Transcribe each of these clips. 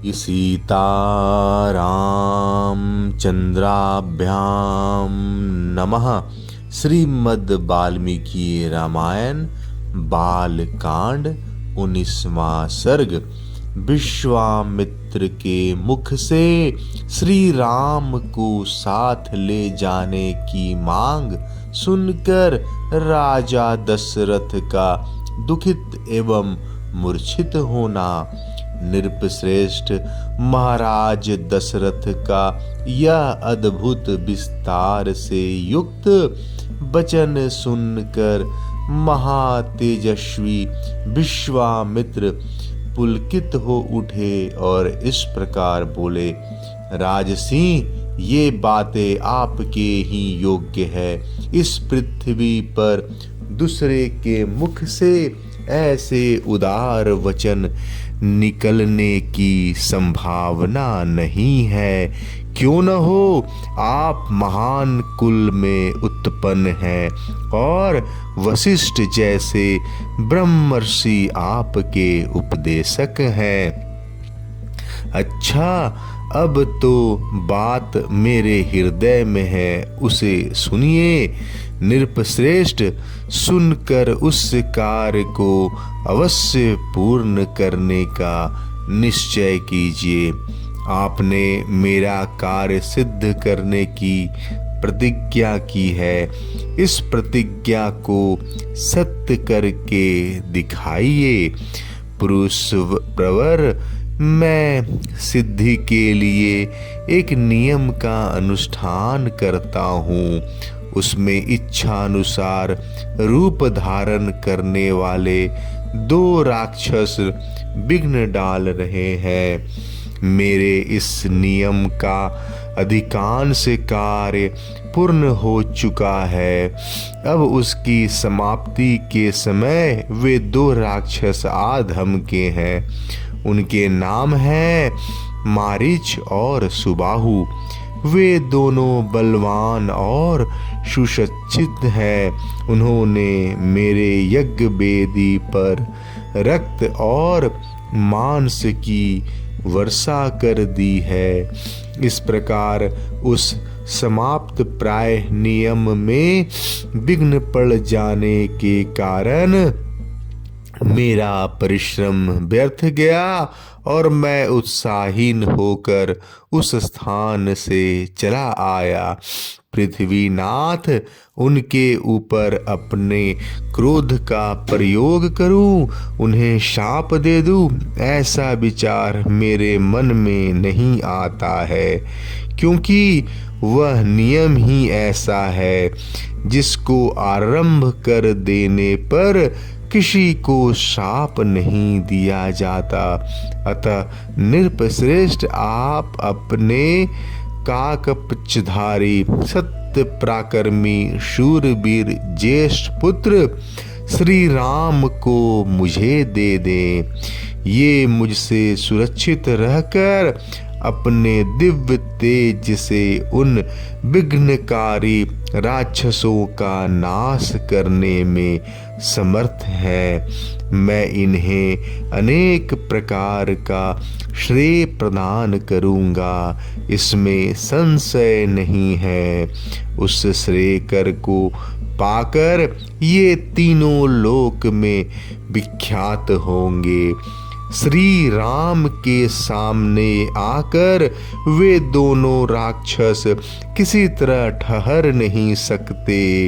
सीताराम चंद्राभ्याम नमः। श्रीमद् वाल्मीकि रामायण बालकांड 19वां सर्ग। विश्वामित्र के मुख से श्री राम को साथ ले जाने की मांग सुनकर राजा दशरथ का दुखित एवं मूर्छित होना। नृपश्रेष्ठ महाराज दशरथ का यह अद्भुत विस्तार से युक्त वचन सुनकर महातेजस्वी विश्वामित्र पुलकित हो उठे और इस प्रकार बोले, राजसिंह, ये बातें आपके ही योग्य है। इस पृथ्वी पर दूसरे के मुख से ऐसे उदार वचन निकलने की संभावना नहीं है। क्यों न हो, आप महान कुल में उत्पन्न हैं और वशिष्ठ जैसे ब्रह्मर्षि आपके उपदेशक हैं। अच्छा, अब तो बात मेरे हृदय में है, उसे सुनिए। नृपश्रेष्ठ, सुनकर उस कार्य को अवश्य पूर्ण करने का निश्चय कीजिए। आपने मेरा कार्य सिद्ध करने की प्रतिज्ञा की है। इस प्रतिज्ञा को सत्य करके दिखाइए। पुरुष प्रवर, मैं सिद्धि के लिए एक नियम का अनुष्ठान करता हूँ। उसमें इच्छानुसार रूप धारण करने वाले 2 राक्षस विघ्न डाल रहे हैं। मेरे इस नियम का अधिकांश कार्य पूर्ण हो चुका है। अब उसकी समाप्ति के समय वे 2 राक्षस आ धमके हैं। उनके नाम हैं मारीच और सुबाहु। वे दोनों बलवान और सुसज्जित हैं। उन्होंने मेरे यज्ञ वेदी पर रक्त और मांस की वर्षा कर दी है। इस प्रकार उस समाप्त प्राय नियम में विघ्न पड़ जाने के कारण मेरा परिश्रम व्यर्थ गया और मैं उत्साहीन होकर उस स्थान से चला आया। पृथ्वीनाथ, उनके ऊपर अपने क्रोध का प्रयोग करूं, उन्हें शाप दे दूं, ऐसा विचार मेरे मन में नहीं आता है, क्योंकि वह नियम ही ऐसा है जिसको आरंभ कर देने पर किसी को शाप नहीं दिया जाता। अतः नृपश्रेष्ठ, आप अपने काकपक्षधारी सत्य पराक्रमी शूरवीर ज्येष्ठ पुत्र श्री राम को मुझे दे दें। ये मुझसे सुरक्षित रहकर अपने दिव्य तेज से उन विघ्नकारी राक्षसों का नाश करने में समर्थ है। मैं इन्हें अनेक प्रकार का श्रेय प्रदान करूंगा, इसमें संशय नहीं है। उस श्रेय कर को पाकर ये तीनों लोक में विख्यात होंगे। श्री राम के सामने आकर वे दोनों राक्षस किसी तरह ठहर नहीं सकते।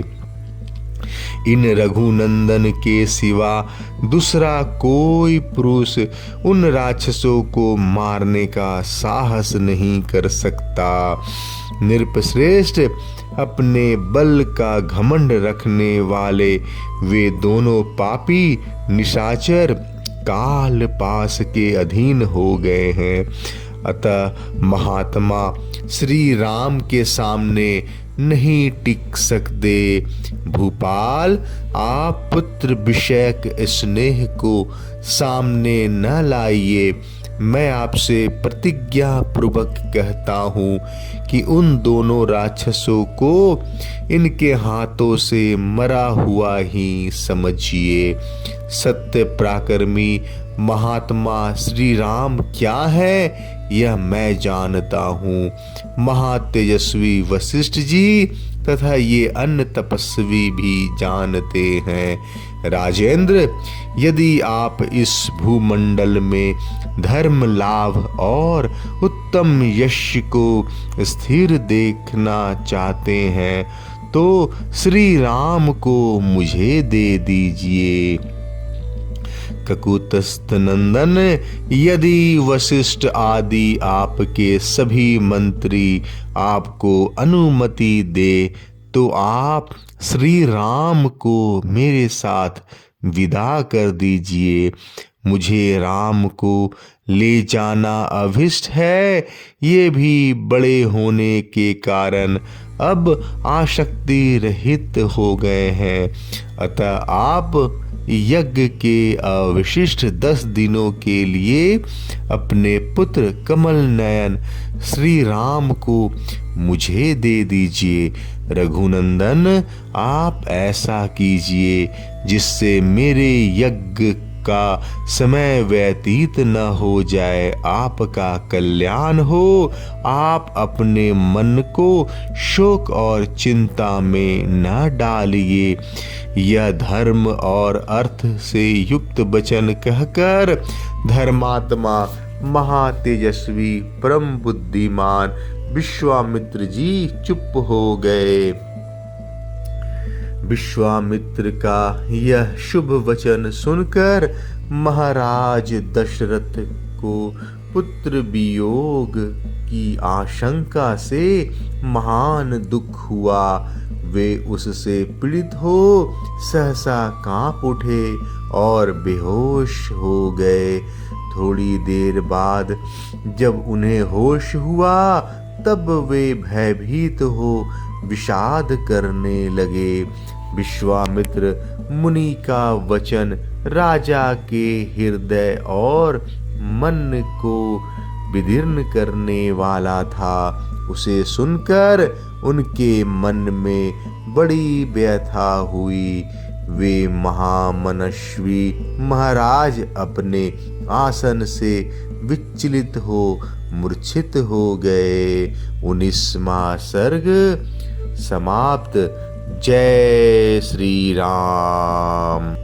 इन रघुनंदन के सिवा दूसरा कोई पुरुष उन राक्षसों को मारने का साहस नहीं कर सकता। नृपश्रेष्ठ, अपने बल का घमंड रखने वाले वे दोनों पापी निशाचर काल पास के अधीन हो गए हैं। अतः महात्मा श्री राम के सामने नहीं टिक सकते। भूपाल, आप पुत्र विषयक स्नेह को सामने न लाइए। मैं आपसे प्रतिज्ञा पूर्वक कहता हूँ कि उन दोनों राक्षसों को इनके हाथों से मरा हुआ ही समझिए। सत्य पराक्रमी महात्मा श्री राम क्या है यह मैं जानता हूँ। महातेजस्वी वशिष्ठ जी तथा ये अन्य तपस्वी भी जानते हैं। राजेंद्र, यदि आप इस भूमंडल में धर्म लाभ और उत्तम यश को स्थिर देखना चाहते हैं तो श्री राम को मुझे दे दीजिए। ककुतस्थ नंदन, यदि वशिष्ठ आदि आपके सभी मंत्री आपको अनुमति दे तो आप श्री राम को मेरे साथ विदा कर दीजिए। मुझे राम को ले जाना अभिष्ट है। ये भी बड़े होने के कारण अब आसक्ति रहित हो गए हैं। अतः आप यज्ञ के अवशिष्ट 10 दिनों के लिए अपने पुत्र कमल नयन श्री राम को मुझे दे दीजिए। रघुनंदन, आप ऐसा कीजिए जिससे मेरे यज्ञ का समय व्यतीत न हो जाए, आपका कल्याण हो। आप अपने मन को शोक और चिंता में न डालिए। यह धर्म और अर्थ से युक्त वचन कहकर धर्मात्मा महातेजस्वी परम बुद्धिमान विश्वामित्र जी चुप हो गए। विश्वामित्र का यह शुभ वचन सुनकर महाराज दशरथ को पुत्र वियोग की आशंका से महान दुख हुआ। वे उससे पीड़ित हो सहसा कांप उठे और बेहोश हो गए। थोड़ी देर बाद जब उन्हें होश हुआ तब वे भयभीत हो विषाद करने लगे। विश्वामित्र मुनि का वचन राजा के हृदय और मन को विदीर्ण करने वाला था। उसे सुनकर उनके मन में बड़ी व्यथा हुई। वे महामनस्वी महाराज अपने आसन से विचलित हो मूर्छित हो गए। 19वां सर्ग समाप्त। जय श्री राम।